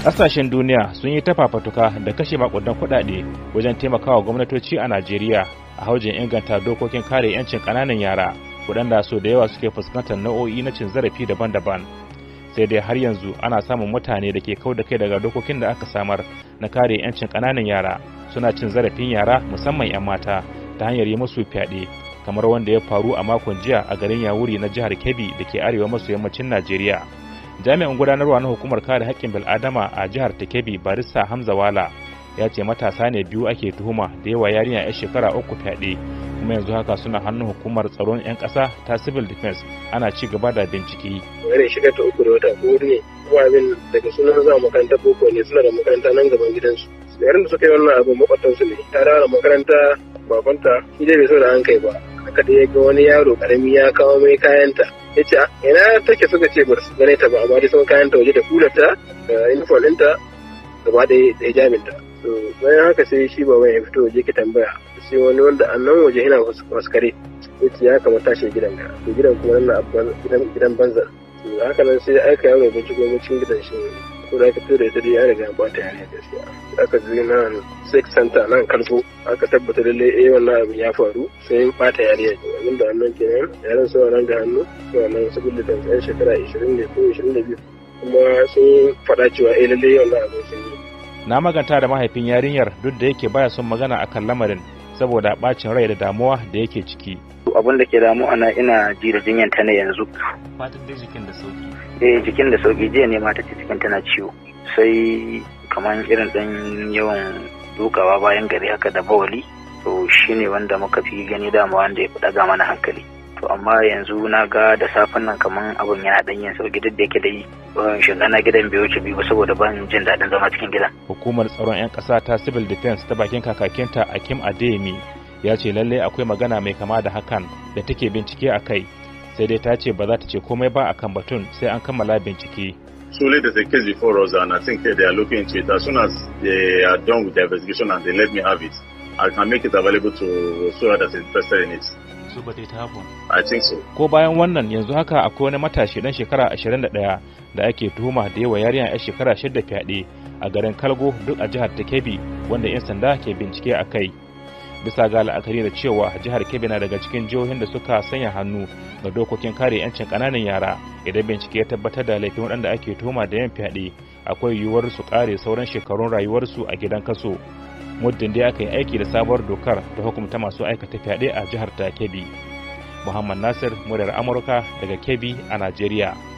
Ƙasashen duniya sun yi ta fafatuka da kashe makudan kuɗaɗe wajen taimakawa gwamnatoci a Najeriya a haujin inganta dokokin kare 'yancin ƙananan yara waɗanda so da yawa suke fuskantar nau'o'i na cin zarafi daban-daban. Sai dai har yanzu ana samun mutane da ke kau da kai daga dokokin da aka samar na kare 'yancin ƙananan yara, suna cin zarafin yara musamman 'yan mata ta hanyar yi musu fyaɗe, kamar wanda ya faru a makon jiya a garin Yawuri na jihar Kebbi da ke arewa maso yammacin Najeriya. Jami'in gudanarwa na hukumar kare haƙƙin bil'adama a jihar ta Kebbi, Barista Hamza Wala, ya ce matasa ne biyu ake tuhuma da yawa yarinya 'yar shekara 3 fyaɗe, kuma yanzu haka suna hannun hukumar tsaron 'yan ƙasa ta Civil Defense, ana ci gaba da bincike. Wani shiga ta 3 da wata ko ne, kuma abin daga sunan za makarantar boko ne, suna da makaranta nan gaban gidansu. Yayin da suka yi wannan abu makwabtansu ne, ta dawo makaranta babanta shi dai bai so da an kai ba. Haka da ya ga wani yaro karami ya kawo mai kayanta, ya ce ina take, suka ce ba su gane ta ba, amma dai sun kayanta waje da kularta da uniform ɗinta gaba da hijabinta. To bayan haka sai shi baban ya fito waje ki tambaya, sai wani wanda a nan waje yana waskare ya ce ya kamata shi gidan ka, to gidan kuma nan gidan banza. To haka nan sai aika yaro binciko cikin gidan shi, ko da aka fito da ita dai ya riga ba ta yare gaskiya. Aka je nan sex center nan Kalfo, aka tabbata lalle wannan abin ya faru, sai bata yare abin da annan kenan yaran su nan ga hannu, wannan saboda da ɗan shekara 20 ne ko 22, kuma sun faɗa cewa lalle wannan abin sun yi. Na maganta da mahaifin yarinyar duk da yake baya son magana akan lamarin saboda bacin rai da damuwa da yake ciki. Abin da ke damu ana ina ji da jinyar ta ne yanzu. Fatan dai jikin da sauki. Jikin da sauki, jiya ne mata ce cikin tana ciwo. Sai kamar irin dan yawan dukawa bayan gari haka da bawali, to shine wanda muka fi gani dama wanda ya fi daga mana hankali. To amma yanzu na ga da safen nan kamar abin yana dan yin sauki, duk da yake dai shiga na gidan bai wuce biyu saboda ban jin daɗin zama cikin gidan. Hukumar tsaron 'yan ƙasa ta Civil Defense ta bakin kakakinta Akim Adeyemi ya ce lallai akwai magana mai kama da hakan da take bincike a kai, sai dai ta ce ba za ta ce komai ba akan batun sai an kammala bincike. Surely there's a case before us, and I think they are looking into it. As soon as they are done with the investigation and they let me have it, I can make it available to whoever that's interested in it. So but it happened. I think so. Ko bayan wannan yanzu haka akwai wani matashi dan shekara 21 da ake tuhuma da yawa yarinya 'yar shekara 6 fyaɗe a garin Kalgo duk a jihar ta Kebbi, wanda 'yan sanda ke bincike a kai. Bisa ga la'akari da cewa jihar Kebbi na daga cikin jihohin da suka sanya hannu ga dokokin kare 'yancin ƙananan yara, idan bincike ya tabbatar da laifin waɗanda ake tuhuma da yin fyaɗe, akwai yiwuwar su ƙare sauran shekarun rayuwarsu a gidan kaso, muddin dai aka yi aiki da sabuwar dokar da hukumta masu aikata fyaɗe a jihar ta Kebbi. Muhammad Nasir, muryar Amurka daga Kebbi a Najeriya.